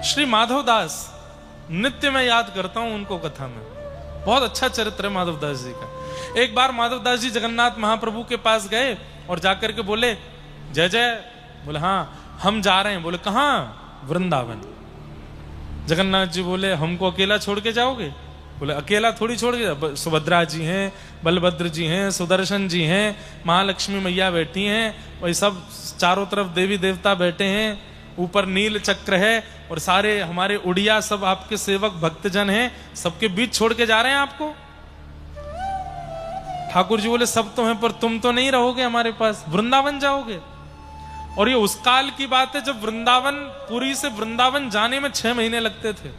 श्री माधव दास नित्य मैं याद करता हूं उनको कथा में, बहुत अच्छा चरित्र है माधव दास जी का। एक बार माधव दास जी जगन्नाथ महाप्रभु के पास गए और जाकर के बोले जय जय। बोले हाँ हम जा रहे हैं। बोले कहाँ? वृंदावन। जगन्नाथ जी बोले हमको अकेला छोड़ के जाओगे? बोले अकेला थोड़ी छोड़ के, सुभद्रा जी हैं, बलभद्र जी हैं, सुदर्शन जी हैं, महालक्ष्मी मैया बैठी हैं, वही सब चारों तरफ देवी देवता बैठे हैं, ऊपर नील चक्र है और सारे हमारे उड़िया सब आपके सेवक भक्तजन हैं, सबके बीच छोड़ के जा रहे हैं आपको? ठाकुर जी बोले सब तो हैं पर तुम तो नहीं रहोगे हमारे पास, वृंदावन जाओगे। और ये उस काल की बात है जब वृंदावन, पुरी से वृंदावन जाने में 6 महीने लगते थे।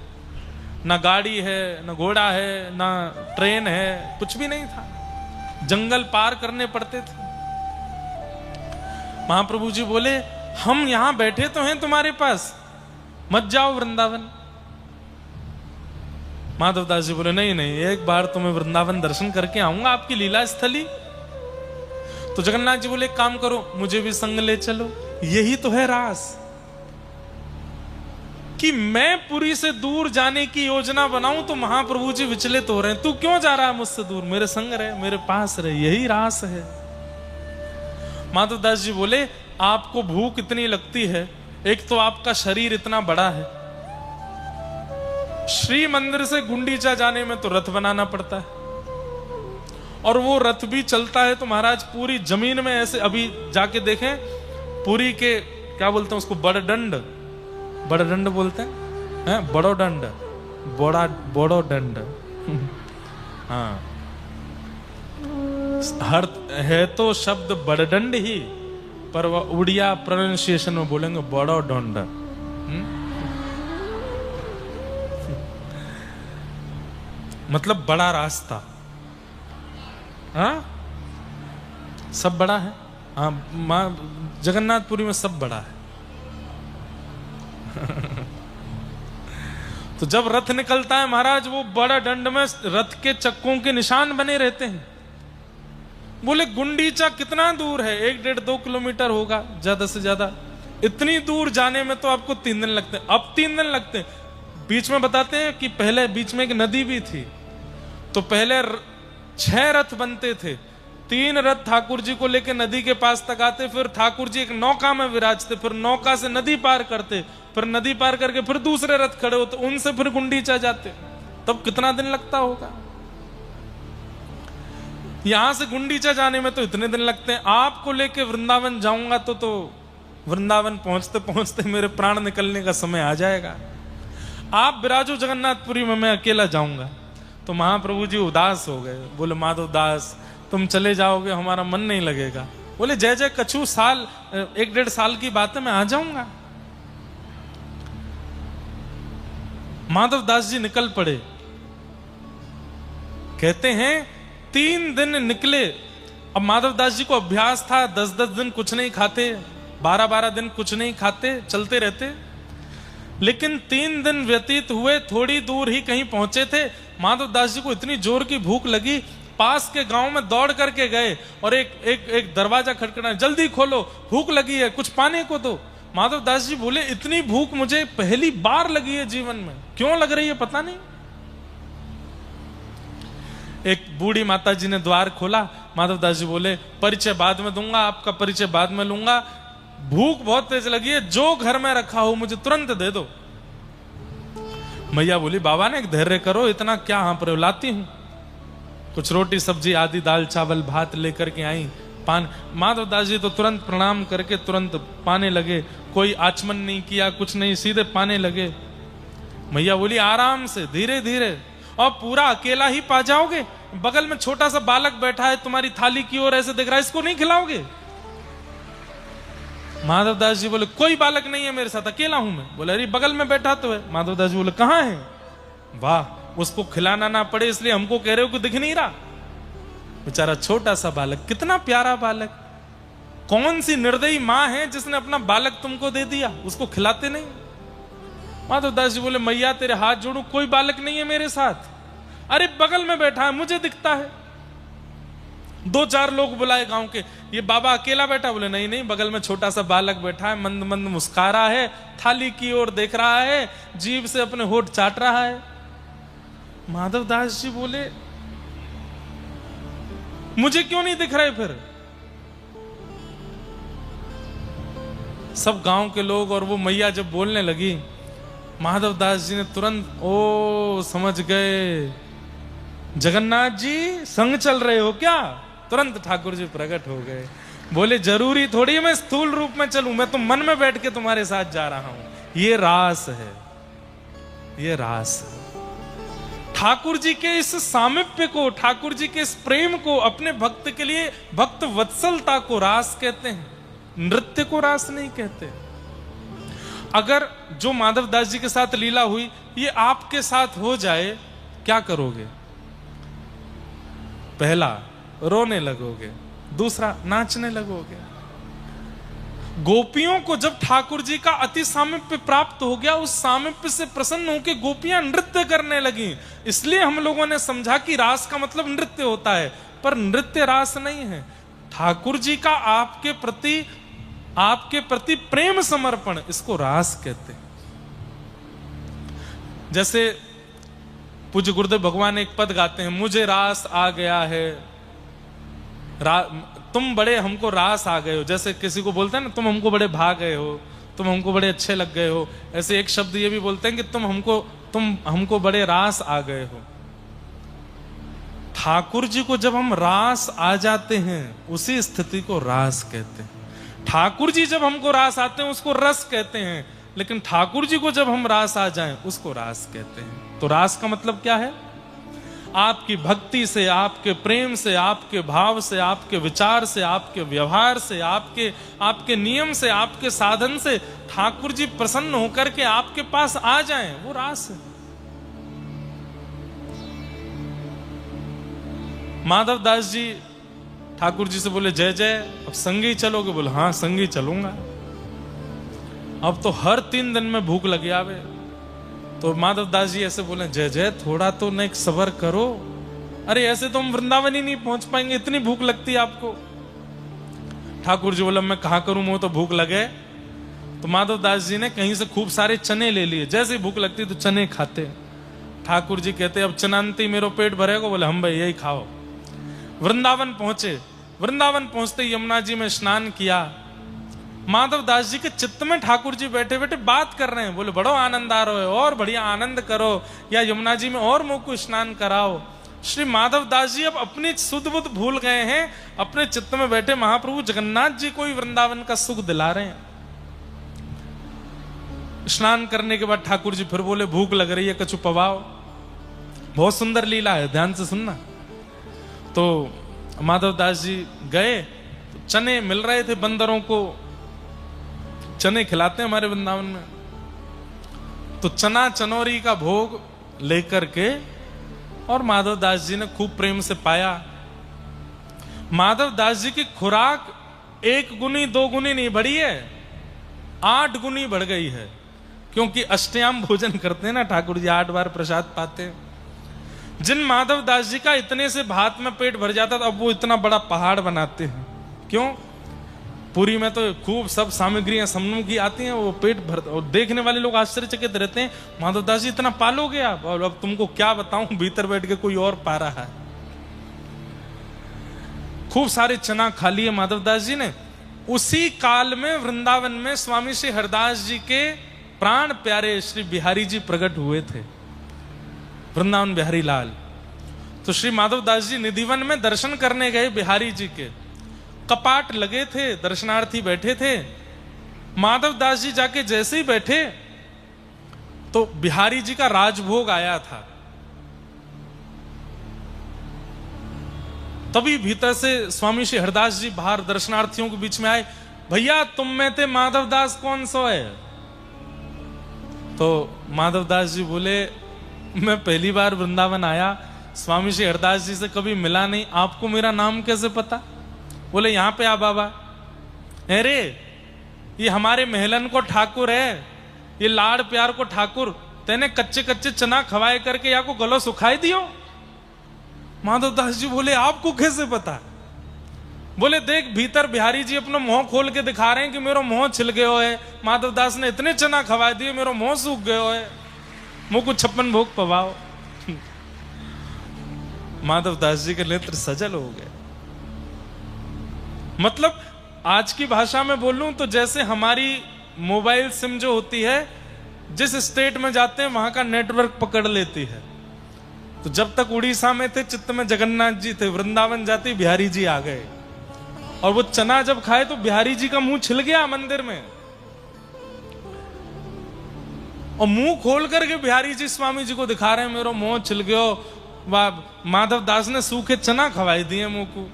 ना गाड़ी है, ना घोड़ा है, ना ट्रेन है, कुछ भी नहीं था, जंगल पार करने पड़ते थे। महाप्रभु जी बोले हम यहां बैठे तो हैं तुम्हारे पास, मत जाओ वृंदावन। माधव दास जी बोले नहीं नहीं, एक बार तो मैं वृंदावन दर्शन करके आऊंगा, आपकी लीला स्थली। तो जगन्नाथ जी बोले काम करो, मुझे भी संग ले चलो। यही तो है रास कि मैं पुरी से दूर जाने की योजना बनाऊं तो महाप्रभु जी विचलित हो रहे हैं, तू क्यों जा रहा है मुझसे दूर, मेरे संग रहे, मेरे पास रहे, यही रास है। माधव दास जी बोले आपको भूख इतनी लगती है, एक तो आपका शरीर इतना बड़ा है, श्री मंदिर से गुंडीचा जाने में तो रथ बनाना पड़ता है, और वो रथ भी चलता है तो महाराज पूरी जमीन में ऐसे, अभी जाके देखें पुरी के क्या बोलते हैं उसको, बड़दंड, बड़दंड बोलते हैं, बड़ो दंड, बड़ो दंड हाँ, हर है तो शब्द बड़दंड ही, पर वह उड़िया प्रोनाउंसिएशन में बोलेंगे बड़ो दंड। मतलब बड़ा रास्ता, हाँ सब बड़ा है, हाँ मां जगन्नाथपुरी में सब बड़ा है। तो जब रथ निकलता है महाराज, वो बड़ा दंड में रथ के चक्कों के निशान बने रहते हैं। बोले गुंडीचा कितना दूर है? 1-1.5-2 किलोमीटर होगा ज्यादा से ज्यादा। इतनी दूर जाने में तो आपको 3 दिन लगते हैं। अब 3 दिन लगते हैं। बीच में बताते हैं कि पहले बीच में एक नदी भी थी, तो पहले 6 रथ बनते थे। 3 रथ ठाकुर जी को लेकर नदी के पास तक आते, फिर ठाकुर जी एक नौका में विराजते, फिर नौका से नदी पार करते, फिर नदी पार करके फिर दूसरे रथ खड़े होते, उनसे फिर गुंडीचा जाते। तब कितना दिन लगता होगा? यहां से गुंडीचा जाने में तो इतने दिन लगते हैं। आपको लेके वृंदावन जाऊंगा तो वृंदावन पहुंचते पहुंचते मेरे प्राण निकलने का समय आ जाएगा। आप विराजो जगन्नाथपुरी में, मैं अकेला जाऊंगा। तो महाप्रभु जी उदास हो गए। बोले माधव दास तुम चले जाओगे, हमारा मन नहीं लगेगा। बोले जय जय कछु, साल 1-1.5 साल की बात है, मैं आ जाऊंगा। माधव दास जी निकल पड़े। कहते हैं 3 दिन निकले। अब माधव दास जी को अभ्यास था, 10-10 दिन कुछ नहीं खाते, 12-12 दिन कुछ नहीं खाते, चलते रहते। लेकिन 3 दिन व्यतीत हुए, थोड़ी दूर ही कहीं पहुंचे थे, माधव दास जी को इतनी जोर की भूख लगी, पास के गांव में दौड़ करके गए और एक दरवाजा खटखटाया, जल्दी खोलो, भूख लगी है, कुछ पाने को दो। माधव दास जी बोले इतनी भूख मुझे पहली बार लगी है जीवन में, क्यों लग रही है पता नहीं। एक बूढ़ी माता जी ने द्वार खोला। माधव दास जी बोले परिचय बाद में दूंगा, आपका परिचय बाद में लूंगा, भूख बहुत तेज लगी है, जो घर में रखा हो मुझे तुरंत दे दो। मैया बोली बाबा ने एक धैर्य करो, इतना क्या हाँ पर लाती हूं। कुछ रोटी सब्जी आदि दाल चावल भात लेकर के आई, पान। माधव दास जी तो तुरंत प्रणाम करके तुरंत पाने लगे, कोई आचमन नहीं किया, कुछ नहीं, सीधे पाने लगे। मैया बोली आराम से, धीरे धीरे, और पूरा अकेला ही पा जाओगे? बगल में छोटा सा बालक बैठा है तुम्हारी थाली की ओर ऐसे देख रहा है, इसको नहीं खिलाओगे? माधव दास जी बोले कोई बालक नहीं है मेरे साथ, अकेला हूं मैं। बोले अरे बगल में बैठा तो है। माधव दास जी बोले कहां है? वाह, उसको खिलाना ना पड़े इसलिए हमको कह रहे हो कि दिख नहीं रहा। बेचारा छोटा सा बालक, कितना प्यारा बालक। कौन सी निर्दयी मां है जिसने अपना बालक तुमको दे दिया, उसको खिलाते नहीं? माधव दास जी बोले मैया तेरे हाथ जोड़ू, कोई बालक नहीं है मेरे साथ। अरे बगल में बैठा है, मुझे दिखता है। 2-4 लोग बुलाए गांव के, ये बाबा अकेला बैठा? बोले नहीं नहीं, बगल में छोटा सा बालक बैठा है, मंद मंद मुस्कुरा रहा है, थाली की ओर देख रहा है, जीभ से अपने होठ चाट रहा है। माधव दास जी बोले मुझे क्यों नहीं दिख रहे? फिर सब गांव के लोग और वो मैया जब बोलने लगी, माधव दास जी ने तुरंत ओ समझ गए, जगन्नाथ जी संग चल रहे हो क्या? तुरंत ठाकुर जी प्रकट हो गए, बोले जरूरी थोड़ी मैं स्थूल रूप में चलूं, मैं तो मन में बैठ के तुम्हारे साथ जा रहा हूं। ये रास है, ये रास है। ठाकुर जी के इस सामिप्य को, ठाकुर जी के इस प्रेम को, अपने भक्त के लिए भक्त वत्सलता को रास कहते हैं, नृत्य को रास नहीं कहते। अगर जो माधव दास जी के साथ लीला हुई ये आपके साथ हो जाए, क्या करोगे? पहला रोने लगोगे, दूसरा नाचने लगोगे। गोपियों को जब ठाकुर जी का अति सामिप्य प्राप्त हो गया, उस सामिप्य से प्रसन्न होकर गोपियां नृत्य करने लगी। इसलिए हम लोगों ने समझा कि रास का मतलब नृत्य होता है, पर नृत्य रास नहीं है। ठाकुर जी का आपके प्रति प्रेम समर्पण, इसको रास कहते हैं। जैसे पूज्य गुरुदेव भगवान एक पद गाते हैं, मुझे रास आ गया है, तुम बड़े हमको रास आ गए हो। जैसे किसी को बोलते हैं ना, तुम हमको बड़े भा गए हो, तुम हमको बड़े अच्छे लग गए हो। ऐसे एक शब्द ये भी बोलते हैं कि तुम हमको बड़े रास आ गए हो। ठाकुर जी को जब हम रास आ जाते हैं, उसी स्थिति को रास कहते हैं। ठाकुर जी जब हमको रास आते हैं उसको रस कहते हैं, लेकिन ठाकुर जी को जब हम रास आ जाएं उसको रास कहते हैं। तो रास का मतलब क्या है? आपकी भक्ति से, आपके प्रेम से, आपके भाव से, आपके विचार से, आपके व्यवहार से, आपके नियम से, आपके साधन से ठाकुर जी प्रसन्न होकर के आपके पास आ जाएं, वो रास है। माधव दास जी ठाकुर जी से बोले जय जय, अब संग ही चलोगे? बोले हाँ संग ही चलूंगा। अब तो हर 3 दिन में भूख लगी आवे। तो माधव दास जी ऐसे बोले जय जय, थोड़ा तो न एक सबर करो। अरे ऐसे तो हम वृंदावन ही नहीं पहुंच पाएंगे, इतनी भूख लगती है आपको। ठाकुर जी बोला मैं कहा करूं, मुझे तो भूख लगे। तो माधव दास जी ने कहीं से खूब सारे चने ले लिए, जैसे भूख लगती तो चने खाते। ठाकुर जी कहते अब चनांती मेरो पेट भरेगा? बोले हम भाई यही खाओ। वृंदावन पहुंचे, वृंदावन पहुंचते यमुना जी में स्नान किया। माधव दास जी के चित्त में ठाकुर जी बैठे बैठे बात कर रहे हैं। बोले बड़ो आनंद आ रहा है, और बढ़िया आनंद करो, या यमुना जी में और मुंह को स्नान कराओ। श्री माधव दास जी अब अपनी सुध बुध भूल गए हैं, अपने चित्त में बैठे महाप्रभु जगन्नाथ जी को ही वृंदावन का सुख दिला रहे हैं। स्नान करने के बाद ठाकुर जी फिर बोले भूख लग रही है, कछु पवाओ। बहुत सुंदर लीला है, ध्यान से सुनना। तो माधव दास जी गए, तो चने मिल रहे थे, बंदरों को चने खिलाते हैं हमारे वृंदावन में। तो चना चनौरी का भोग लेकर के और माधव दास जी ने खूब प्रेम से पाया। माधव दास जी की खुराक 1 गुनी 2 गुनी नहीं बढ़ी है, 8 गुनी बढ़ गई है। क्योंकि अष्टयाम भोजन करते हैं ना ठाकुर जी, 8 बार प्रसाद पाते हैं। जिन माधव दास जी का इतने से भात में पेट भर जाता था, अब वो इतना बड़ा पहाड़ बनाते हैं। क्यों? पुरी में तो खूब सब सामग्रियां समूह की आती हैं, वो पेट भर, और देखने वाले लोग आश्चर्यचकित रहते हैं, माधव दास जी इतना पालोगे आप? और अब तुमको क्या बताऊं, भीतर बैठ के कोई और पा रहा है। खूब सारे चना खा लिए माधव दास जी ने। उसी काल में वृंदावन में स्वामी श्री हरदास जी के प्राण प्यारे श्री बिहारी जी प्रकट हुए थे, वृंदावन बिहारी लाल। तो श्री माधव दास जी निधिवन में दर्शन करने गए बिहारी जी के। कपाट लगे थे, दर्शनार्थी बैठे थे। माधव दास जी जाके जैसे ही बैठे तो बिहारी जी का राजभोग आया था। तभी भीतर से स्वामी श्री हरदास जी बाहर दर्शनार्थियों के बीच में आए, भैया तुम में थे माधव दास कौन सो है? तो माधव दास जी बोले मैं पहली बार वृंदावन आया, स्वामी श्री हरदास जी से कभी मिला नहीं, आपको मेरा नाम कैसे पता? बोले यहाँ पे आ बाबा। अरे ये हमारे महलन को ठाकुर है, ये लाड़ प्यार को ठाकुर, तेने कच्चे कच्चे चना खवाए करके या को गलो सुखाई दियो। माधव दास जी बोले आपको कैसे पता? बोले देख भीतर बिहारी जी अपना मुंह खोल के दिखा रहे हैं कि मेरा मुंह छिल गयो है, माधवदास ने इतने चना खवा दिए मेरा मुंह सूख गयो है, मुंह को 56 भोग पवाओ। माधवदास जी के नेत्र सजल हो गए। मतलब आज की भाषा में बोलूं तो जैसे हमारी मोबाइल सिम जो होती है, जिस स्टेट में जाते हैं वहां का नेटवर्क पकड़ लेती है। तो जब तक उड़ीसा में थे चित्त में जगन्नाथ जी थे, वृंदावन जाते बिहारी जी आ गए, और वो चना जब खाए तो बिहारी जी का मुंह छिल गया मंदिर में, और मुंह खोल करके बिहारी जी स्वामी जी को दिखा रहे हैं मेरा मुंह छिल गयो, माधवदास ने सूखे चना खवाई दिए मुंह को।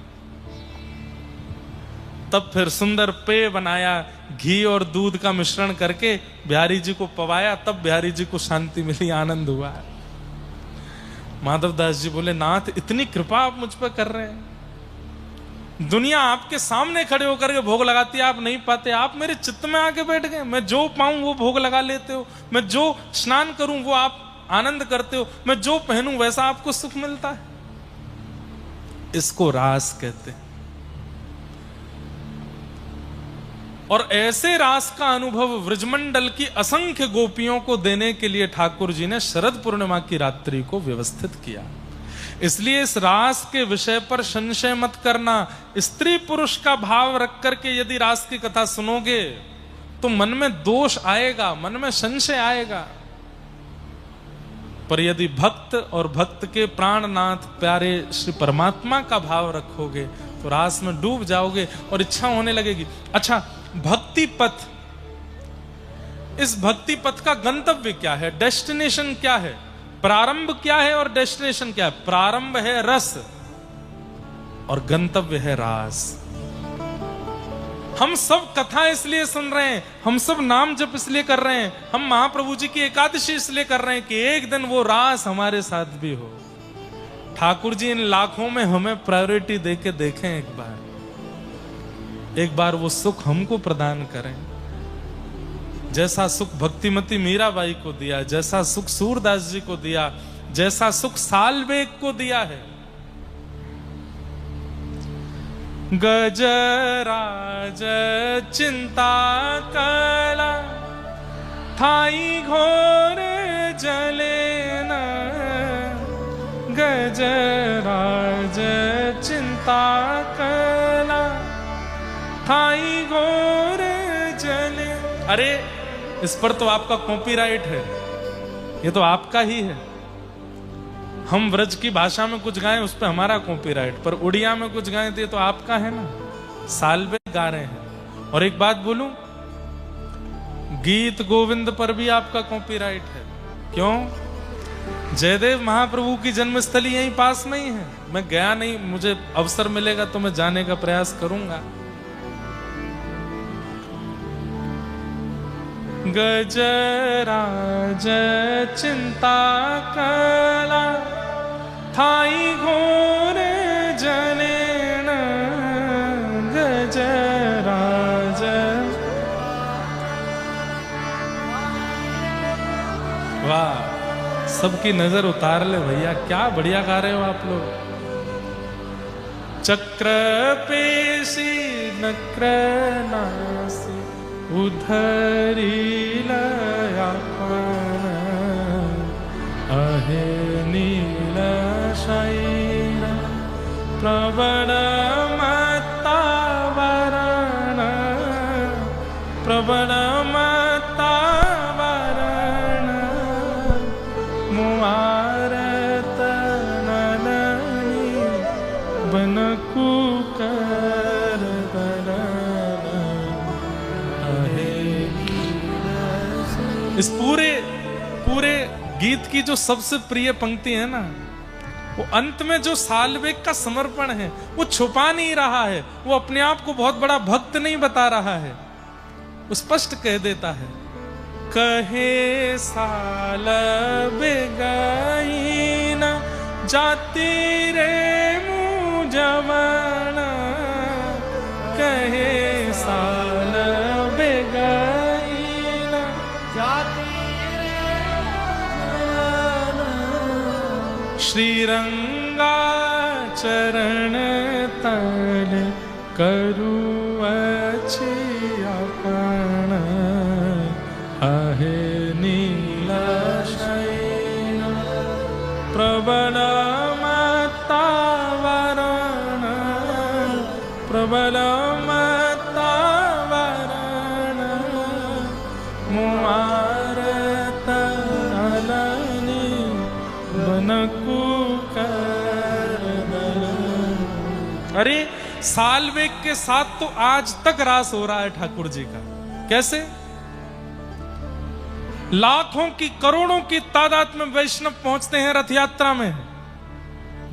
तब फिर सुंदर पेय बनाया, घी और दूध का मिश्रण करके बिहारी जी को पवाया, तब बिहारी जी को शांति मिली, आनंद हुआ। माधवदास जी बोले नाथ इतनी कृपा आप मुझ पर कर रहे हैं, दुनिया आपके सामने खड़े होकर के भोग लगाती है, आप नहीं पाते, आप मेरे चित्त में आके बैठ गए, मैं जो पाऊं वो भोग लगा लेते हो, मैं जो स्नान करूं वो आप आनंद करते हो, मैं जो पहनूं वैसा आपको सुख मिलता है। इसको रास कहते हैं। और ऐसे रास का अनुभव व्रजमंडल की असंख्य गोपियों को देने के लिए ठाकुर जी ने शरद पूर्णिमा की रात्रि को व्यवस्थित किया। इसलिए इस रास के विषय पर संशय मत करना। स्त्री पुरुष का भाव रख करके यदि रास की कथा सुनोगे तो मन में दोष आएगा, मन में संशय आएगा। पर यदि भक्त और भक्त के प्राणनाथ प्यारे श्री परमात्मा का भाव रखोगे तो रास में डूब जाओगे और इच्छा होने लगेगी। अच्छा, भक्ति पथ, इस भक्ति पथ का गंतव्य क्या है, डेस्टिनेशन क्या है, प्रारंभ क्या है और डेस्टिनेशन क्या है? प्रारंभ है रस और गंतव्य है रास। हम सब कथा इसलिए सुन रहे हैं, हम सब नाम जप इसलिए कर रहे हैं, हम महाप्रभु जी की एकादशी इसलिए कर रहे हैं कि एक दिन वो रास हमारे साथ भी हो। ठाकुर जी इन लाखों में हमें प्रायोरिटी देके देखें, एक बार वो सुख हमको प्रदान करें। जैसा सुख भक्तिमती मीराबाई को दिया, जैसा सुख सूरदास जी को दिया, जैसा सुख सालबेग को दिया है। गजराज चिंता कला थाई घोर जले न, गजराज चिंता कला थाई घोर जले। अरे इस पर तो आपका कॉपीराइट है, ये तो आपका ही है। हम व्रज की भाषा में कुछ गाएं उस पर हमारा कॉपीराइट, पर उड़िया में कुछ गाएं तो ये तो आपका है ना। सालबेग गा रहे हैं। और एक बात बोलूं, गीत गोविंद पर भी आपका कॉपीराइट है। क्यों? जयदेव महाप्रभु की जन्मस्थली यहीं पास में ही है। मैं गया नहीं, मुझे अवसर मिलेगा तो मैं जाने का प्रयास करूंगा। गजराज चिंता कला थाई घोर जने न, गजराज। वाह, सबकी नजर उतार ले भैया, क्या बढ़िया गा रहे हो आप लोग। चक्र पेशी नक्र नासी उधरी लयापन, अहे नील शैल प्रबल मत्तावरण, प्रबल मत्तावरण, मुआरत नलनी बनकु कर दलन, अहे। इस पूरे गीत की जो सबसे प्रिय पंक्ति है ना, वो अंत में जो सालबेग का समर्पण है, वो छुपा नहीं रहा है, वो अपने आप को बहुत बड़ा भक्त नहीं बता रहा है, वो स्पष्ट कह देता है। कहे सालबेग न जाति रे मुझवन, कहे सालबेग न जाति श्रीरंगा चरण तल करू अच्छी आपण आहे नीला शयन प्रबल मत्तावरण प्रबल मत्तावरण मुआरत नलनी बनकू कर। अरे साल वेग के साथ तो आज तक रास हो रहा है ठाकुर जी का। कैसे? लाखों की करोड़ों की तादाद में वैष्णव पहुंचते हैं रथ यात्रा में,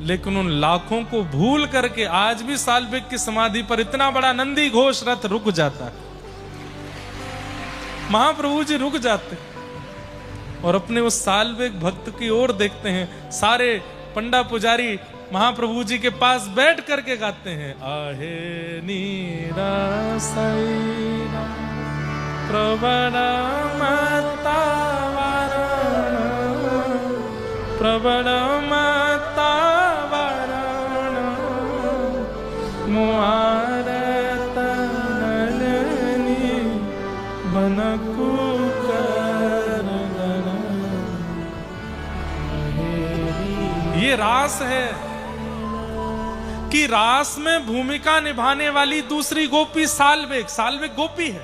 लेकिन उन लाखों को भूल करके आज भी सालवेग की समाधि पर इतना बड़ा नंदी घोष रथ रुक जाता है। महाप्रभु जी रुक जाते और अपने उस सालवेग भक्त की ओर देखते हैं। सारे पंडा पुजारी महाप्रभु जी के पास बैठ करके गाते हैं, आहे नीरा सैना प्रबल मत्तावरण प्रबल मत्तावरण मुआरत नलनी बनकू कर। ये रास है कि रास में भूमिका निभाने वाली दूसरी गोपी सालवेग। सालवेग गोपी है।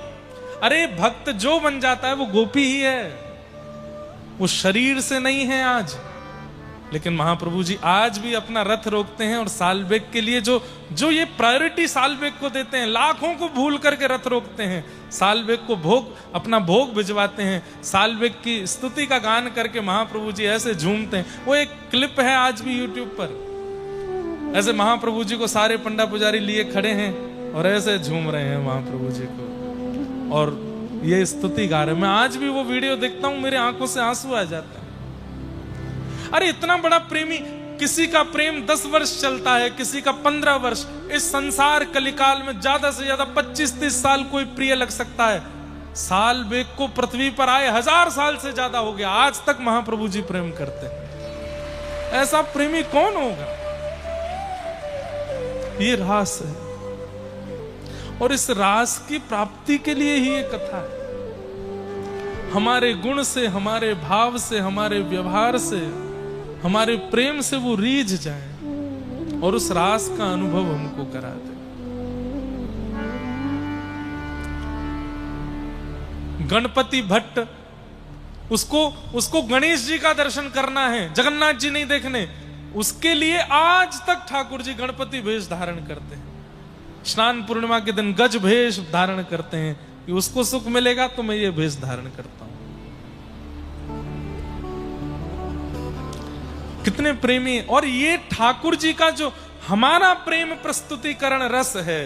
अरे भक्त जो बन जाता है वो गोपी ही है, वो शरीर से नहीं है आज। लेकिन महाप्रभु जी आज भी अपना रथ रोकते हैं और सालवेग के लिए जो ये प्रायोरिटी सालवेग को देते हैं, लाखों को भूल करके रथ रोकते हैं, सालवेग को अपना भोग भिजवाते हैं, सालवेग की स्तुति का गान करके महाप्रभु जी ऐसे झूमते हैं। वो एक क्लिप है आज भी यूट्यूब पर, ऐसे महाप्रभु जी को सारे पंडा पुजारी लिए खड़े हैं और ऐसे झूम रहे हैं महाप्रभु जी को और ये स्तुति गा रहे हैं। मैं आज भी वो वीडियो देखता हूं, मेरे आंखों से आंसू आ जाता है। अरे इतना बड़ा प्रेमी, किसी का प्रेम 10 वर्ष चलता है, किसी का 15 वर्ष। इस संसार कलिकाल में ज्यादा से ज्यादा 25-30 साल कोई प्रिय लग सकता है। सालवेग को पृथ्वी पर आए 1000 साल से ज्यादा हो गया, आज तक महाप्रभु जी प्रेम करते हैं। ऐसा प्रेमी कौन होगा? ये रास है और इस रास की प्राप्ति के लिए ही ये कथा है। हमारे गुण से, हमारे भाव से, हमारे व्यवहार से, हमारे प्रेम से वो रीझ जाए और उस रास का अनुभव हमको करा दे। गणपति भट्ट, उसको गणेश जी का दर्शन करना है, जगन्नाथ जी नहीं देखने, उसके लिए आज तक ठाकुर जी गणपति वेश धारण करते हैं। स्नान पूर्णिमा के दिन गज भेष धारण करते हैं कि उसको सुख मिलेगा तो मैं ये भेष धारण करता हूं। कितने प्रेमी। और ये ठाकुर जी का जो हमारा प्रेम प्रस्तुतिकरण रस है,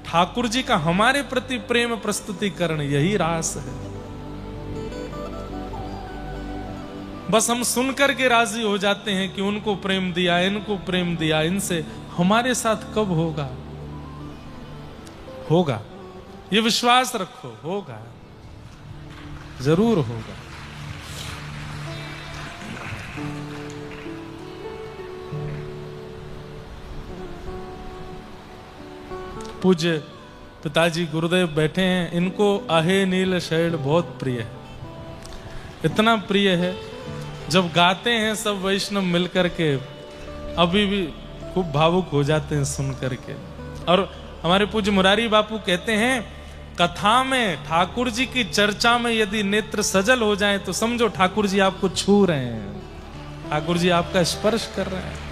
ठाकुर जी का हमारे प्रति प्रेम प्रस्तुतिकरण यही रास है। बस हम सुनकर के राजी हो जाते हैं कि उनको प्रेम दिया, इनको प्रेम दिया, इनसे हमारे साथ कब होगा? होगा, ये विश्वास रखो, होगा, जरूर होगा। पूज्य पिताजी गुरुदेव बैठे हैं, इनको आहे नील शैल बहुत प्रिय है। इतना प्रिय है, जब गाते हैं सब वैष्णव मिलकर के अभी भी खूब भावुक हो जाते हैं सुन करके। और हमारे पूज्य मुरारी बापू कहते हैं, कथा में ठाकुर जी की चर्चा में यदि नेत्र सजल हो जाए तो समझो ठाकुर जी आपको छू रहे हैं, ठाकुर जी आपका स्पर्श कर रहे हैं।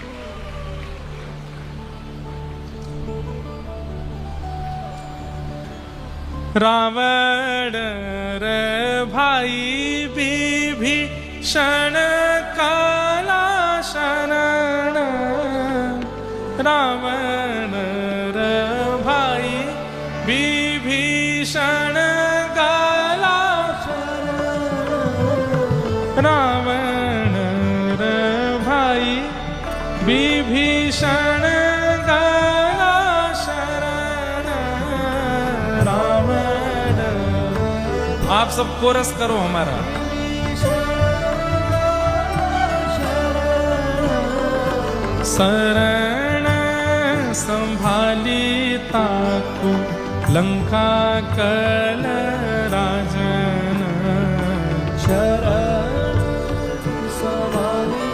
रावण रे भाई विभीषण काला शरण, रावण रे भाई विभीषण काला शरण, रावण रे भाई विभीषण काला शरण, रावण। आप सब कोरस करो हमारा। शरण सम संभाली ताको लंका कल राजन शरण संभाली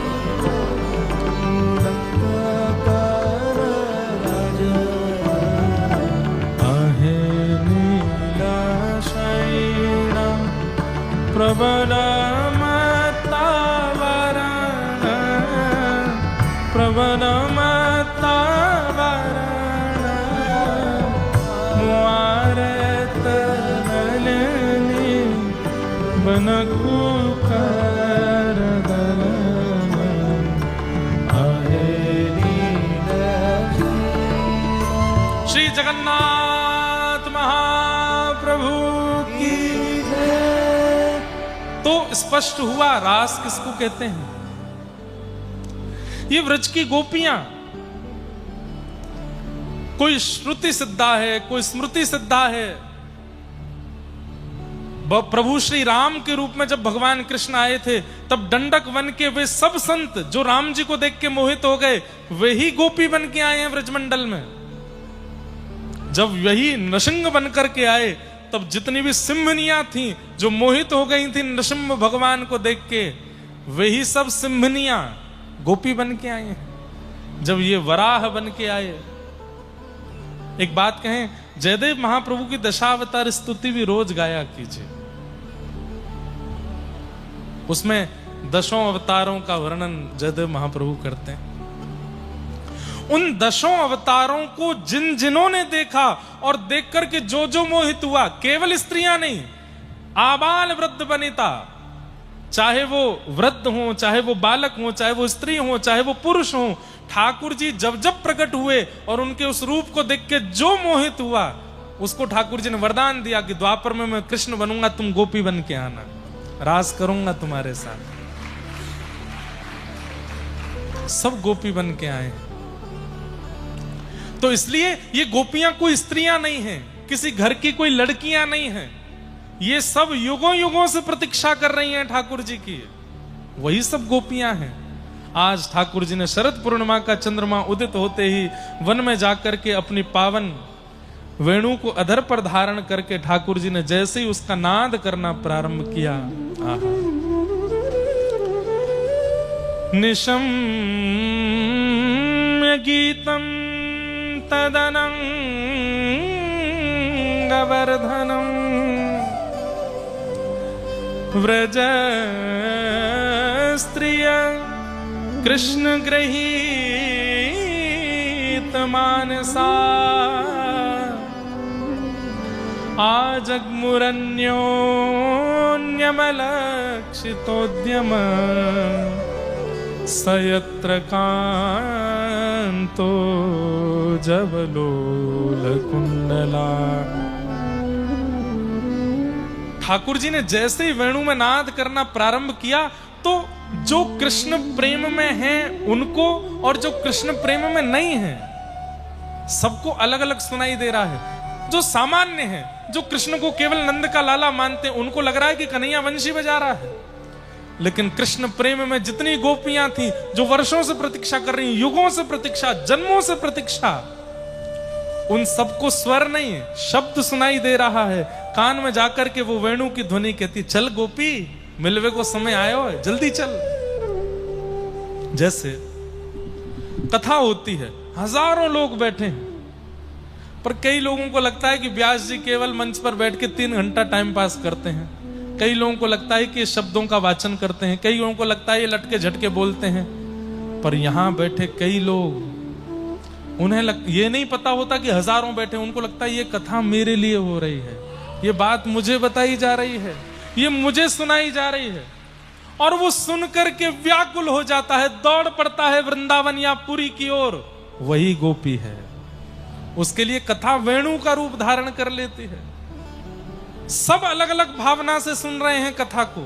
लंका कल राजन आहे नीला शैला प्रबल मतावरण प्रबल मतावरण मुआरत नलनी बनकु कर दलन आहे श्री जगन्नाथ महाप्रभु की जय। तो स्पष्ट हुआ रास किसको कहते हैं। ये व्रज की गोपियां कोई श्रुति सिद्धा है, कोई स्मृति सिद्धा है। प्रभु श्री राम के रूप में जब भगवान कृष्ण आए थे तब दंडक वन के वे सब संत जो राम जी को देख के मोहित हो गए वे ही गोपी बन के आए हैं व्रजमंडल में। जब वही नृसिंह बन करके आए तब जितनी भी सिंहनियां थीं जो मोहित हो गई थी नृसिंह भगवान को देख के वही सब सिंहनियां गोपी बन के आए हैं। जब ये वराह बन के आए, एक बात कहें, जयदेव महाप्रभु की दशावतार स्तुति भी रोज गाया कीजिए। उसमें दशों अवतारों का वर्णन जयदेव महाप्रभु करते हैं। उन दशों अवतारों को जिन जिन्होंने देखा और देख करके जो जो मोहित हुआ, केवल स्त्रियां नहीं, आबाल वृद्ध वनिता, चाहे वो वृद्ध हो, चाहे वो बालक हो, चाहे वो स्त्री हो, चाहे वो पुरुष हो, ठाकुर जी जब जब प्रकट हुए और उनके उस रूप को देख के जो मोहित हुआ उसको ठाकुर जी ने वरदान दिया कि द्वापर में मैं कृष्ण बनूंगा, तुम गोपी बन के आना, रास करूंगा तुम्हारे साथ। सब गोपी बन के आए। तो इसलिए ये गोपियां कोई स्त्रियां नहीं हैं, किसी घर की कोई लड़कियां नहीं हैं, ये सब युगों युगों से प्रतीक्षा कर रही हैं ठाकुर जी की, वही सब गोपियां हैं। आज ठाकुर जी ने शरद पूर्णिमा का चंद्रमा उदित होते ही वन में जाकर के अपनी पावन वेणु को अधर पर धारण करके ठाकुर जी ने जैसे ही उसका नाद करना प्रारंभ किया, निशम्य गीतम तदनंगवर्धनम व्रज स्त्रिय कृष्ण गृहीत मानसा आजग्मुरन्योन्यमलक्षितोद्यम सयत्र कांतो जबलोल कुंडला। ठाकुर जी ने जैसे ही वेणु में नाद करना प्रारंभ किया तो जो कृष्ण प्रेम में हैं उनको और जो कृष्ण प्रेम में नहीं हैं सबको अलग अलग सुनाई दे रहा है। जो सामान्य है, जो कृष्ण को केवल नंद का लाला मानते हैं, उनको लग रहा है कि कन्हैया वंशी बजा रहा है। लेकिन कृष्ण प्रेम में जितनी गोपियां थी जो वर्षों से प्रतीक्षा कर रही, युगों से प्रतीक्षा, जन्मों से प्रतीक्षा, उन सबको स्वर नहीं शब्द सुनाई दे रहा है। कान में जाकर के वो वेणु की ध्वनि कहती, चल गोपी, मिलवे को समय आयो है, जल्दी चल। जैसे कथा होती है, हजारों लोग बैठे हैं, पर कई लोगों को लगता है कि व्यास जी केवल मंच पर बैठ के 3 घंटा टाइम पास करते हैं। कई लोगों को लगता है कि शब्दों का वाचन करते हैं, कई लोगों को लगता है ये लटके झटके बोलते हैं। पर यहां बैठे कई लोग, उन्हें ये नहीं पता होता कि हजारों बैठे, उनको लगता है ये कथा मेरे लिए हो रही है, ये बात मुझे बताई जा रही है, ये मुझे सुनाई जा रही है। और वो सुन करके व्याकुल हो जाता है, दौड़ पड़ता है वृंदावन या पुरी की ओर। वही गोपी है, उसके लिए कथा वेणु का रूप धारण कर लेती है। सब अलग अलग भावना से सुन रहे हैं कथा को।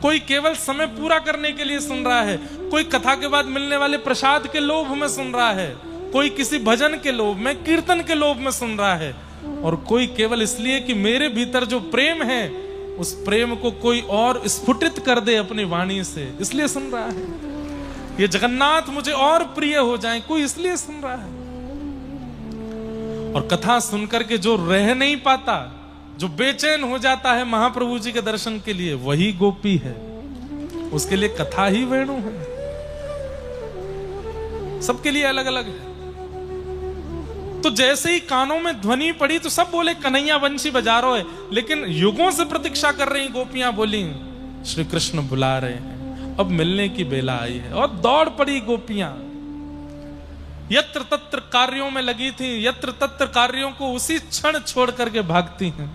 कोई केवल समय पूरा करने के लिए सुन रहा है, कोई कथा के बाद मिलने वाले प्रसाद के लोभ में सुन रहा है, कोई किसी भजन के लोभ में, कीर्तन के लोभ में सुन रहा है, और कोई केवल इसलिए कि मेरे भीतर जो प्रेम है उस प्रेम को कोई और स्फुटित कर दे अपनी वाणी से, इसलिए सुन रहा है। ये जगन्नाथ मुझे और प्रिय हो जाएं, कोई इसलिए सुन रहा है। और कथा सुनकर के जो रह नहीं पाता, जो बेचैन हो जाता है महाप्रभु जी के दर्शन के लिए, वही गोपी है। उसके लिए कथा ही वेणु है। सबके लिए अलग अलग है। तो जैसे ही कानों में ध्वनि पड़ी तो सब बोले कन्हैया बंशी बजा रहे है, लेकिन युगों से प्रतीक्षा कर रही गोपियां बोली श्री कृष्ण बुला रहे हैं, अब मिलने की बेला आई है। और दौड़ पड़ी गोपियां, यत्र तत्र कार्यों में लगी थी, यत्र तत्र कार्यों को उसी क्षण छोड़ करके भागती हैं।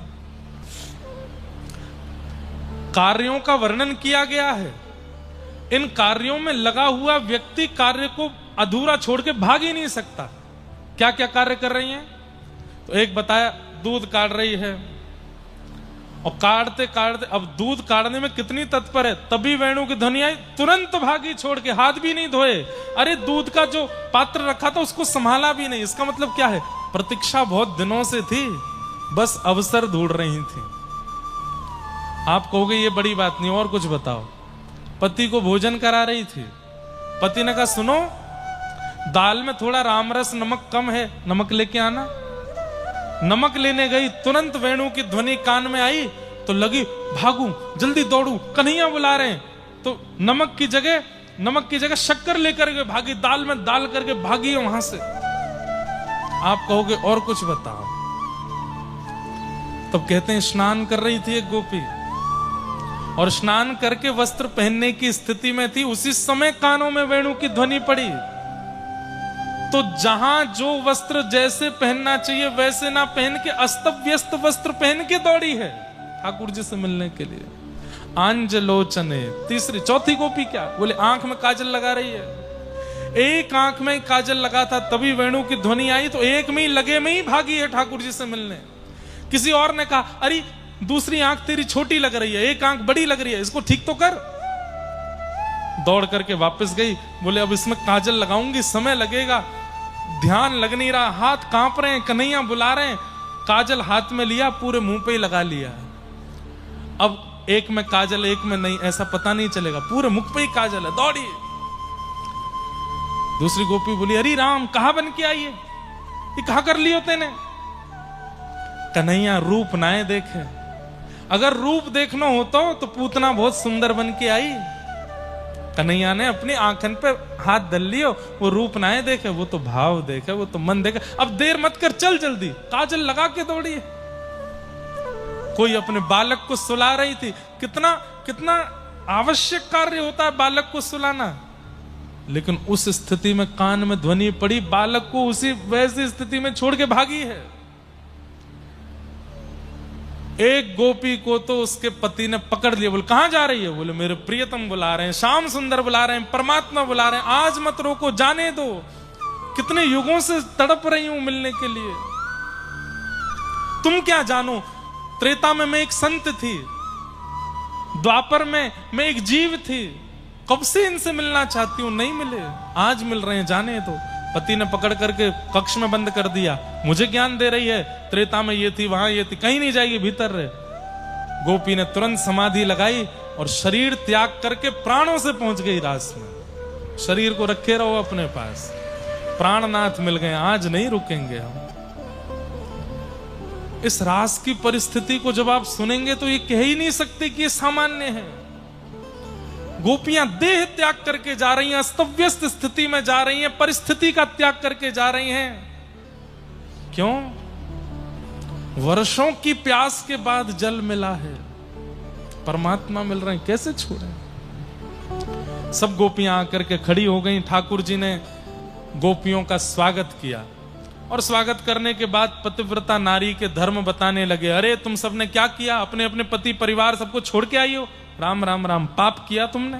कार्यों का वर्णन किया गया है। इन कार्यों में लगा हुआ व्यक्ति कार्य को अधूरा छोड़ के भाग ही नहीं सकता। क्या क्या कार्य कर रही हैं? तो एक बताया, दूध काट रही है, और काटते काटते अब दूध काटने में कितनी तत्पर है, तभी वेणु की ध्वनि आई, तुरंत भागी छोड़ के, हाथ भी नहीं धोए। अरे दूध का जो पात्र रखा था उसको संभाला भी नहीं। इसका मतलब क्या है? प्रतीक्षा बहुत दिनों से थी, बस अवसर ढूंढ रही थी। आप कहोगे ये बड़ी बात नहीं, और कुछ बताओ। पति को भोजन करा रही थी, पति ने कहा सुनो, दाल में थोड़ा रामरस नमक कम है, नमक लेके आना। नमक लेने गई, तुरंत वेणु की ध्वनि कान में आई तो लगी भागूं, जल्दी दौड़ूं, कन्हैया बुला रहे हैं। तो नमक की जगह शक्कर लेकर के भागी, दाल में डाल करके भागी है वहां से। आप कहोगे और कुछ बताओ। तब कहते हैं स्नान कर रही थी एक गोपी, और स्नान करके वस्त्र पहनने की स्थिति में थी, उसी समय कानों में वेणु की ध्वनि पड़ी। तो जहां जो वस्त्र जैसे पहनना चाहिए वैसे ना पहन के अस्त व्यस्त वस्त्र पहन के दौड़ी है ठाकुर जी से मिलने के लिए। आंजलोचने, चौथी गोपी क्या बोले, आंख में काजल लगा रही है। एक आंख में काजल लगा था, तभी वेणु की ध्वनि आई तो एक में ही लगे में ही भागी है ठाकुर जी से मिलने। किसी और ने कहा अरे दूसरी आंख तेरी छोटी लग रही है, एक आंख बड़ी लग रही है, इसको ठीक तो कर। दौड़ करके वापस गई, बोले अब इसमें काजल लगाऊंगी, समय लगेगा, ध्यान लग नहीं रहा, हाथ कांप रहे हैं, कन्हैया बुला रहे हैं। काजल हाथ में लिया, पूरे मुंह पे ही लगा लिया। अब एक में काजल एक में नहीं, ऐसा पता नहीं चलेगा, पूरे मुख पे ही काजल है। दौड़ी, दूसरी गोपी बोली अरे राम कहां बन के आई है, ये कहां कर लियो तेने? कन्हैया रूप नाए देखे, अगर रूप देखना होता तो पूतना बहुत सुंदर बन के आई। कन्हैया ने अपनी आंखन पे हाथ दल लियो, वो रूप नाए देखे, वो तो भाव देखे, वो तो मन देखे। अब देर मत कर, चल जल्दी। काजल लगा के दौड़ी। कोई अपने बालक को सुला रही थी, कितना कितना आवश्यक कार्य होता है बालक को सुलाना, लेकिन उस स्थिति में कान में ध्वनि पड़ी, बालक को उसी वैसी स्थिति में छोड़ के भागी है। एक गोपी को तो उसके पति ने पकड़ लिया, बोले कहां जा रही है? बोले मेरे प्रियतम बुला रहे हैं, श्याम सुंदर बुला रहे हैं, परमात्मा बुला रहे हैं, आज मत रोको, जाने दो। कितने युगों से तड़प रही हूं मिलने के लिए। तुम क्या जानो, त्रेता में मैं एक संत थी, द्वापर में मैं एक जीव थी, कब से इनसे मिलना चाहती हूं, नहीं मिले, आज मिल रहे हैं, जाने दो। पति ने पकड़ करके कक्ष में बंद कर दिया, मुझे ज्ञान दे रही है, त्रेता में ये थी, वहां ये थी, कहीं नहीं जाएगी, भीतर रहे। गोपी ने तुरंत समाधि लगाई और शरीर त्याग करके प्राणों से पहुंच गई रास में। शरीर को रखे रहो अपने पास, प्राणनाथ मिल गए, आज नहीं रुकेंगे हम। इस रास की परिस्थिति को जब आप सुनेंगे तो ये कह ही नहीं सकते कि ये सामान्य है। गोपियां देह त्याग करके जा रही हैं, अस्तव्यस्त स्थिति में जा रही हैं, परिस्थिति का त्याग करके जा रही हैं। क्यों? वर्षों की प्यास के बाद जल मिला है, परमात्मा मिल रहे हैं, कैसे छोड़े? सब गोपियां आकर के खड़ी हो गई। ठाकुर जी ने गोपियों का स्वागत किया, और स्वागत करने के बाद पतिव्रता नारी के धर्म बताने लगे। अरे तुम सबने क्या किया, अपने अपने पति परिवार सबको छोड़ के आई हो, राम राम राम, पाप किया तुमने।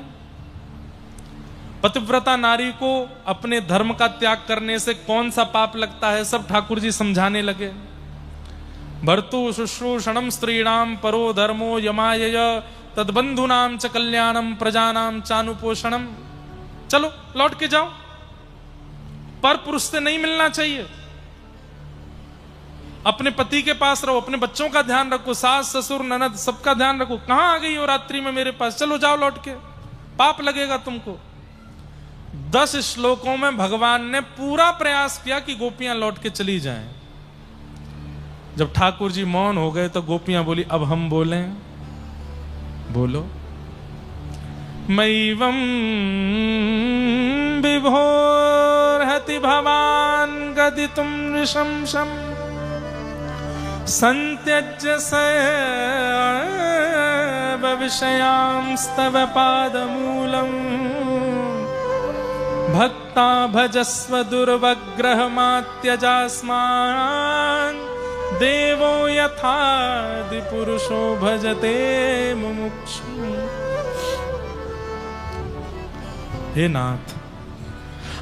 पतिव्रता नारी को अपने धर्म का त्याग करने से कौन सा पाप लगता है, सब ठाकुर जी समझाने लगे। भर्तु शुश्रूषणम स्त्रीणाम परो धर्मो यमाय तद्बंधुनाम च कल्याणम प्रजानाम चानुपोषणम। चलो लौट के जाओ, पर पुरुष से नहीं मिलना चाहिए, अपने पति के पास रहो, अपने बच्चों का ध्यान रखो, सास ससुर ननद सबका ध्यान रखो। कहां आ गई हो रात्रि में मेरे पास, चलो जाओ लौट के, पाप लगेगा तुमको। 10 श्लोकों में भगवान ने पूरा प्रयास किया कि गोपियां लौट के चली जाएं, जब ठाकुर जी मौन हो गए तो गोपियां बोली, अब हम बोलें? बोलो। मैवं विभोर्हति भवान् गदितुं नृशंसम् सन्त्यज्य सर्व विषयांस्तव पादमूलम् भक्ता भजस्व दुर्वग्रहमात्यजास्मान् देवो यथादि पुरुषो भजते मुमुक्षु। हे नाथ,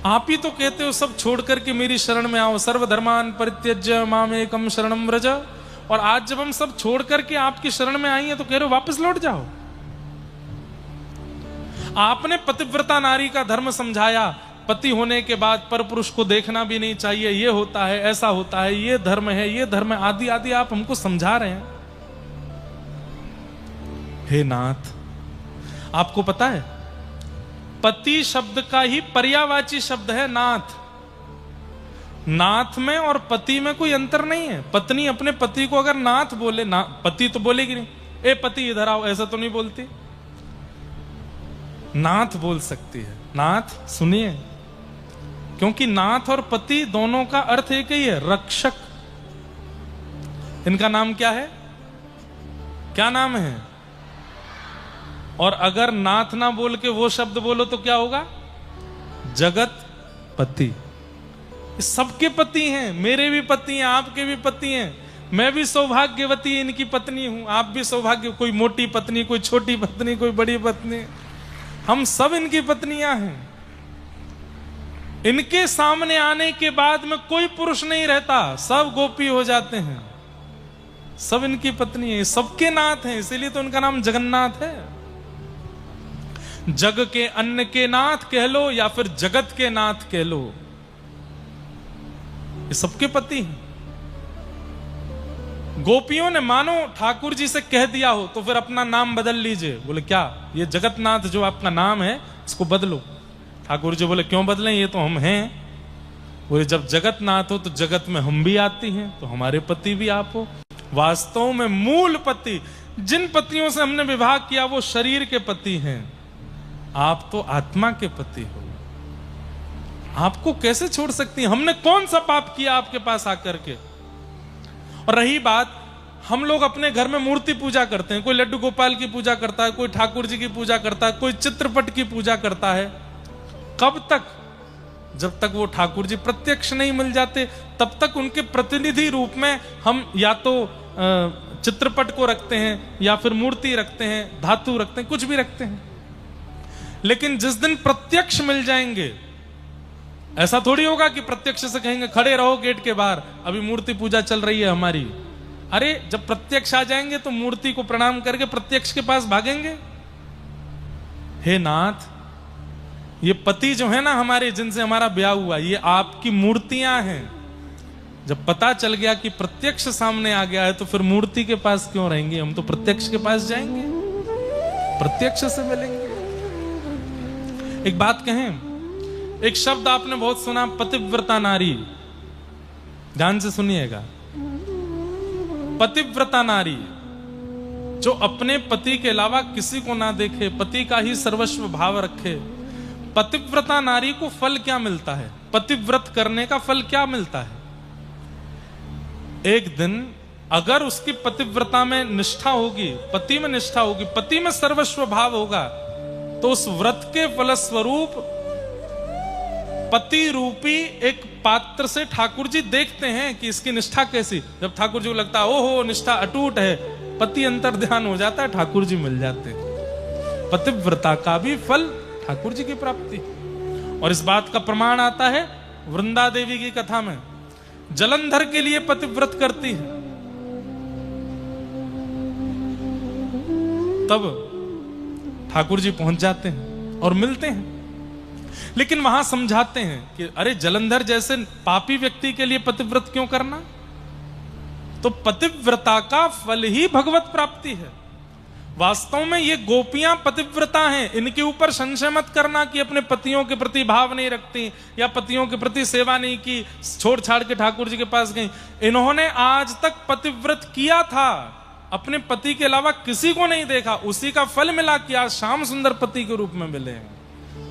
आप ही तो कहते हो सब छोड़ करके मेरी शरण में आओ, सर्वधर्मान परित्यज्य मामेकम शरणम व्रज। और आज जब हम सब छोड़ करके आपकी शरण में आई हैं तो कह रहे हो वापस लौट जाओ। आपने पतिव्रता नारी का धर्म समझाया, पति होने के बाद पर पुरुष को देखना भी नहीं चाहिए, ये होता है, ऐसा होता है, ये धर्म है, ये धर्म है, आदि आदि आप हमको समझा रहे हैं। हे नाथ, आपको पता है पति शब्द का ही पर्यायवाची शब्द है नाथ। नाथ में और पति में कोई अंतर नहीं है। पत्नी अपने पति को अगर नाथ बोले, ना पति तो बोलेगी नहीं, ए पति इधर आओ, ऐसा तो नहीं बोलती। नाथ बोल सकती है। नाथ सुनिए, क्योंकि नाथ और पति दोनों का अर्थ एक ही है, रक्षक। इनका नाम क्या है? क्या नाम है? और अगर नाथ ना बोल के वो शब्द बोलो तो क्या होगा? जगत पति। सबके पति हैं, मेरे भी पति हैं, आपके भी पति हैं। मैं भी सौभाग्यवती इनकी पत्नी हूं, आप भी सौभाग्य। कोई मोटी पत्नी, कोई छोटी पत्नी, कोई बड़ी पत्नी, हम सब इनकी पत्नियां हैं। इनके सामने आने के बाद में कोई पुरुष नहीं रहता, सब गोपी हो जाते हैं, सब इनकी पत्नी है, सबके नाथ हैं। इसीलिए तो उनका नाम जगन्नाथ है। जग के अन्न के नाथ कह लो या फिर जगत के नाथ कह लो, ये सबके पति हैं। गोपियों ने मानो ठाकुर जी से कह दिया हो तो फिर अपना नाम बदल लीजिए। बोले क्या, ये जगतनाथ जो आपका नाम है इसको बदलो। ठाकुर जी बोले क्यों बदलें, ये तो हम हैं। बोले जब जगतनाथ हो तो जगत में हम भी आती हैं, तो हमारे पति भी आप हो। वास्तव में मूल पति, जिन पतियों से हमने विवाह किया वो शरीर के पति हैं, आप तो आत्मा के पति हो। आपको कैसे छोड़ सकती हैं? हमने कौन सा पाप किया आपके पास आकर के? और रही बात, हम लोग अपने घर में मूर्ति पूजा करते हैं, कोई लड्डू गोपाल की पूजा करता है, कोई ठाकुर जी की पूजा करता है, कोई चित्रपट की पूजा करता है। कब तक? जब तक वो ठाकुर जी प्रत्यक्ष नहीं मिल जाते तब तक उनके प्रतिनिधि रूप में हम या तो चित्रपट को रखते हैं या फिर मूर्ति रखते हैं, धातु रखते हैं, कुछ भी रखते हैं। लेकिन जिस दिन प्रत्यक्ष मिल जाएंगे, ऐसा थोड़ी होगा कि प्रत्यक्ष से कहेंगे खड़े रहो गेट के बाहर, अभी मूर्ति पूजा चल रही है हमारी। अरे जब प्रत्यक्ष आ जाएंगे तो मूर्ति को प्रणाम करके प्रत्यक्ष के पास भागेंगे। हे नाथ, ये पति जो है ना हमारे, जिनसे हमारा ब्याह हुआ, ये आपकी मूर्तियां हैं। जब पता चल गया कि प्रत्यक्ष सामने आ गया है तो फिर मूर्ति के पास क्यों रहेंगे? हम तो प्रत्यक्ष के पास जाएंगे, प्रत्यक्ष से मिलेंगे। एक बात कहें, एक शब्द आपने बहुत सुना, पतिव्रता नारी। ध्यान से सुनिएगा, पतिव्रता नारी जो अपने पति के अलावा किसी को ना देखे, पति का ही सर्वस्व भाव रखे। पतिव्रता नारी को फल क्या मिलता है? पतिव्रत करने का फल क्या मिलता है? एक दिन अगर उसकी पतिव्रता में निष्ठा होगी, पति में निष्ठा होगी, पति में सर्वस्व भाव होगा, तो उस व्रत के फलस्वरूप पति रूपी एक पात्र से ठाकुर जी देखते हैं कि इसकी निष्ठा कैसी। जब ठाकुर जी को लगता है ओहो निष्ठा अटूट है, पति अंतर ध्यान हो जाता है, ठाकुर जी मिल जाते हैं। पतिव्रता का भी फल ठाकुर जी की प्राप्ति। और इस बात का प्रमाण आता है वृंदा देवी की कथा में। जलंधर के लिए पतिव्रत करती है, तब ठाकुर जी पहुंच जाते हैं और मिलते हैं। लेकिन वहां समझाते हैं कि अरे जलंधर जैसे पापी व्यक्ति के लिए पतिव्रत क्यों करना? तो पतिव्रता का फल ही भगवत प्राप्ति है। वास्तव में ये गोपियां पतिव्रता हैं, इनके ऊपर संशय मत करना कि अपने पतियों के प्रति भाव नहीं रखती या पतियों के प्रति सेवा नहीं की, छोड़ छाड़ के ठाकुर जी के पास गई। इन्होंने आज तक पतिव्रत किया था, अपने पति के अलावा किसी को नहीं देखा, उसी का फल मिला कि आज श्याम सुंदर पति के रूप में मिले,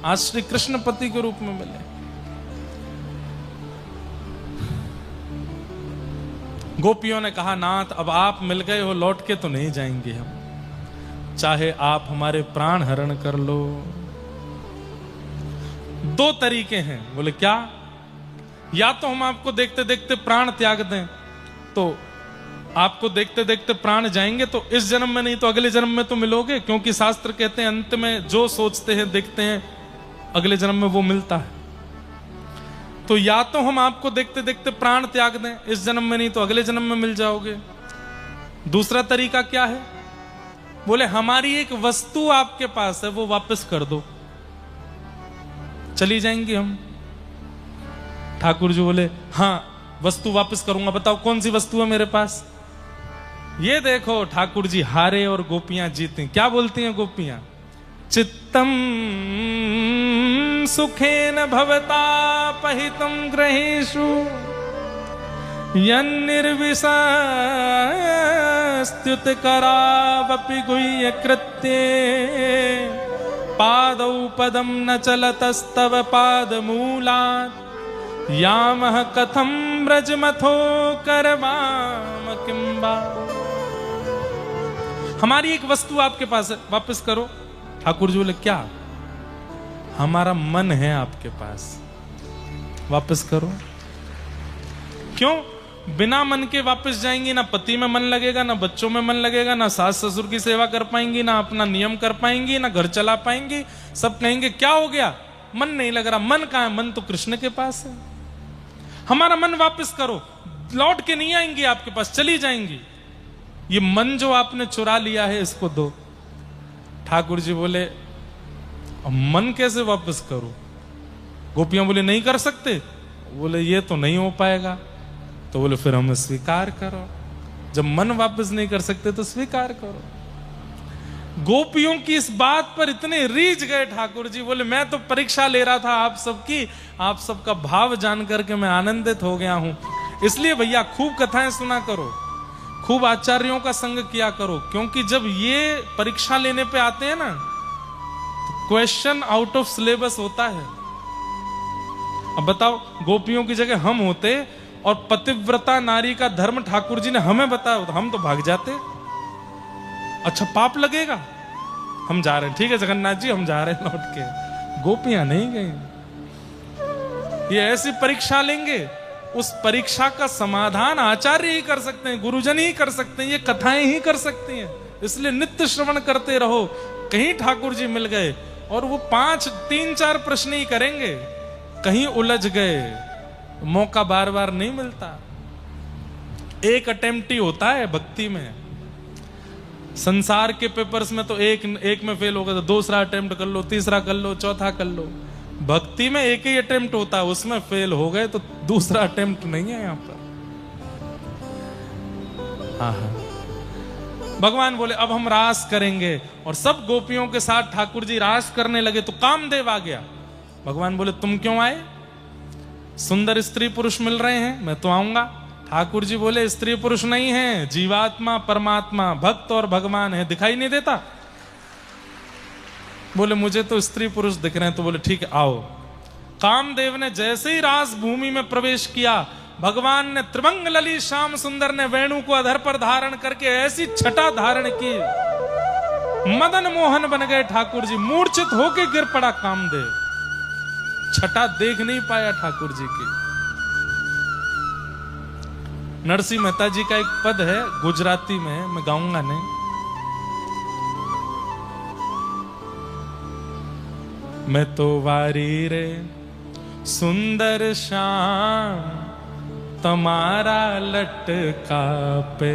आज श्री कृष्ण पति के रूप में मिले। गोपियों ने कहा, नाथ अब आप मिल गए हो, लौट के तो नहीं जाएंगे हम, चाहे आप हमारे प्राण हरण कर लो। दो तरीके हैं। बोले क्या? या तो हम आपको देखते देखते प्राण त्याग दें, तो आपको देखते देखते प्राण जाएंगे तो इस जन्म में नहीं तो अगले जन्म में तो मिलोगे, क्योंकि शास्त्र कहते हैं अंत में जो सोचते हैं देखते हैं अगले जन्म में वो मिलता है। तो या तो हम आपको देखते देखते प्राण त्याग दें, इस जन्म में नहीं तो अगले जन्म में मिल जाओगे। दूसरा तरीका क्या है? बोले हमारी एक वस्तु आपके पास है, वो वापस कर दो, चली जाएंगे हम। ठाकुर जी बोले हाँ वस्तु वापस करूंगा, बताओ कौन सी वस्तु है मेरे पास? ये देखो ठाकुर जी हारे और गोपियां जीती। क्या बोलती हैं गोपियां? चित्तम सुखेन भवता पहितम ग्रहेषु यन्निर्विशस्त्युत करावपि गुह्य कृत्ये पादौ पदम न चलतस्तव पादमूलात् यामः कथम ब्रजमथो करवाम किंबा। हमारी एक वस्तु आपके पास है, वापस करो। ठाकुर जी बोले क्या? हमारा मन है आपके पास, वापस करो। क्यों? बिना मन के वापस जाएंगी, ना पति में मन लगेगा, ना बच्चों में मन लगेगा, ना सास ससुर की सेवा कर पाएंगी, ना अपना नियम कर पाएंगी, ना घर चला पाएंगी। सब कहेंगे क्या हो गया, मन नहीं लग रहा। मन कहाँ है? मन तो कृष्ण के पास है। हमारा मन वापस करो। लौट के नहीं आएंगी आपके पास, चली जाएंगी। ये मन जो आपने चुरा लिया है इसको दो। ठाकुर जी बोले मन कैसे वापस करो? गोपियां बोले नहीं कर सकते। बोले ये तो नहीं हो पाएगा। तो बोले फिर हमें स्वीकार करो, जब मन वापस नहीं कर सकते तो स्वीकार करो। गोपियों की इस बात पर इतने रीझ गए ठाकुर जी। बोले मैं तो परीक्षा ले रहा था आप सबकी, आप सबका भाव जान करके मैं आनंदित हो गया हूं। इसलिए भैया खूब कथाएं सुना करो, खूब आचार्यों का संग किया करो, क्योंकि जब ये परीक्षा लेने पे आते हैं ना तो क्वेश्चन आउट ऑफ सिलेबस होता है। अब बताओ गोपियों की जगह हम होते और पतिव्रता नारी का धर्म ठाकुर जी ने हमें बताया तो हम तो भाग जाते। अच्छा पाप लगेगा, हम जा रहे हैं, ठीक है जगन्नाथ जी हम जा रहे हैं लौट के। गोपियां नहीं गई। ये ऐसी परीक्षा लेंगे, उस परीक्षा का समाधान आचार्य ही कर सकते हैं, गुरुजन ही कर सकते हैं, ये कथाएं ही कर सकती हैं। इसलिए नित्य श्रवण करते रहो। कहीं ठाकुर जी मिल गए और वो 3-4 प्रश्न ही करेंगे, कहीं उलझ गए, मौका बार बार नहीं मिलता। एक अटेम्प्ट ही होता है भक्ति में। संसार के पेपर्स में तो एक में फेल होगा तो दूसरा अटेम्प्ट कर लो, तीसरा कर लो, चौथा कर लो। भक्ति में एक ही अटेम्प्ट होता है, उसमें फेल हो गए तो दूसरा अटेम्प्ट नहीं है यहां पर। हाँ भगवान बोले अब हम रास करेंगे, और सब गोपियों के साथ ठाकुर जी रास करने लगे तो कामदेव आ गया। भगवान बोले तुम क्यों आए? सुंदर स्त्री पुरुष मिल रहे हैं, मैं तो आऊंगा। ठाकुर जी बोले स्त्री पुरुष नहीं है, जीवात्मा परमात्मा भक्त और भगवान है, दिखाई नहीं देता? बोले मुझे तो स्त्री पुरुष दिख रहे हैं। तो बोले ठीक है आओ। कामदेव ने जैसे ही रास भूमि में प्रवेश किया, भगवान ने त्रिभंग लली श्याम सुंदर ने वेणु को अधर पर धारण करके ऐसी छटा धारण की, मदन मोहन बन गए ठाकुर जी। मूर्छित होके गिर पड़ा कामदेव, छटा देख नहीं पाया ठाकुर जी की। नरसिंह मेहता जी का एक पद है गुजराती में, मैं गाऊंगा नहीं। मैं तो वारी रे सुंदर श्याम तुम्हारा लटका पे,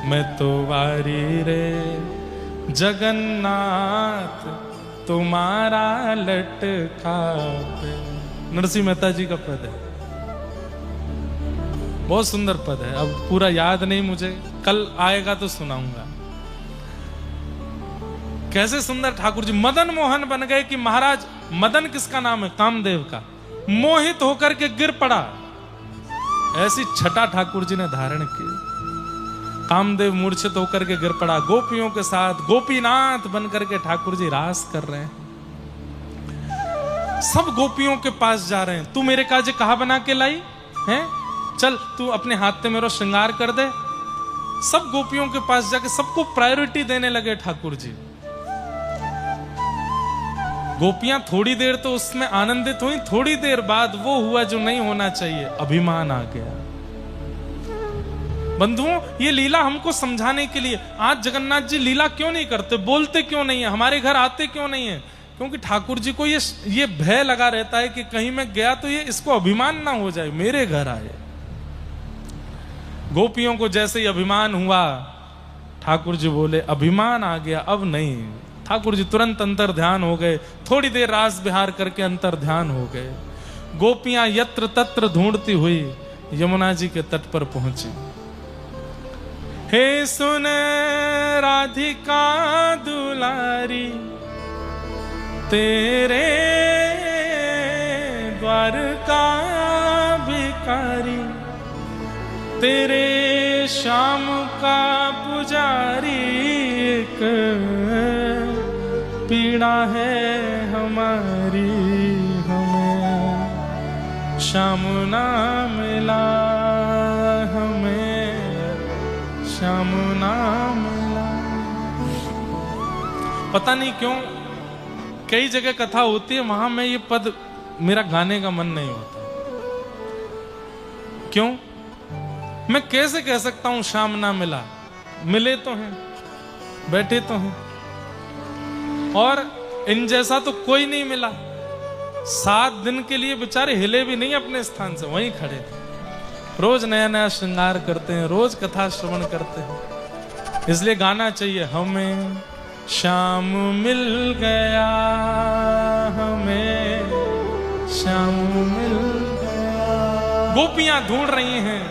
मैं तो वारी रे जगन्नाथ तुम्हारा लटका पे। नरसिंह मेहता जी का पद है, बहुत सुंदर पद है। अब पूरा याद नहीं मुझे, कल आएगा तो सुनाऊंगा। कैसे सुंदर ठाकुर जी मदन मोहन बन गए कि महाराज, मदन किसका नाम है? कामदेव का। मोहित होकर के गिर पड़ा। ऐसी छटा ठाकुर जी ने धारण की। कामदेव मूर्छित होकर के गिर पड़ा। गोपियों के साथ गोपीनाथ बनकर के ठाकुर जी रास कर रहे हैं। सब गोपियों के पास जा रहे हैं। तू मेरे काजे कहा बना के लाई है? चल तू अपने हाथ से मेरा श्रृंगार कर दे। सब गोपियों के पास जाके सबको प्रायोरिटी देने लगे ठाकुर जी। गोपियां थोड़ी देर तो उसमें आनंदित हुई, थोड़ी देर बाद वो हुआ जो नहीं होना चाहिए, अभिमान आ गया। बंधुओं, ये लीला हमको समझाने के लिए। आज जगन्नाथ जी लीला क्यों नहीं करते, बोलते क्यों नहीं है, हमारे घर आते क्यों नहीं है? क्योंकि ठाकुर जी को ये भय लगा रहता है कि कहीं मैं गया तो ये इसको अभिमान ना हो जाए, मेरे घर आए। गोपियों को जैसे ही अभिमान हुआ, ठाकुर जी बोले अभिमान आ गया, अब नहीं। ठाकुर जी तुरंत अंतर ध्यान हो गए। थोड़ी देर रास विहार करके अंतर ध्यान हो गए। गोपियां यत्र तत्र ढूंढती हुई यमुना जी के तट पर पहुंची। हे सुन राधिका दुलारी, तेरे द्वार का भिखारी, तेरे श्याम का पुजारी, एक पीड़ा है हमारी, हमें श्याम ना मिला, हमें श्याम ना मिला। पता नहीं क्यों कई जगह कथा होती है, वहां में ये पद मेरा गाने का मन नहीं होता। क्यों? मैं कैसे कह सकता हूं श्याम ना मिला? मिले तो हैं, बैठे तो हैं, और इन जैसा तो कोई नहीं मिला। 7 दिन के लिए बेचारे हिले भी नहीं अपने स्थान से, वहीं खड़े थे। रोज नया नया श्रृंगार करते हैं, रोज कथा श्रवण करते हैं। इसलिए गाना चाहिए, हमें श्याम मिल गया, हमें श्याम मिल गया। गोपियां ढूंढ रही हैं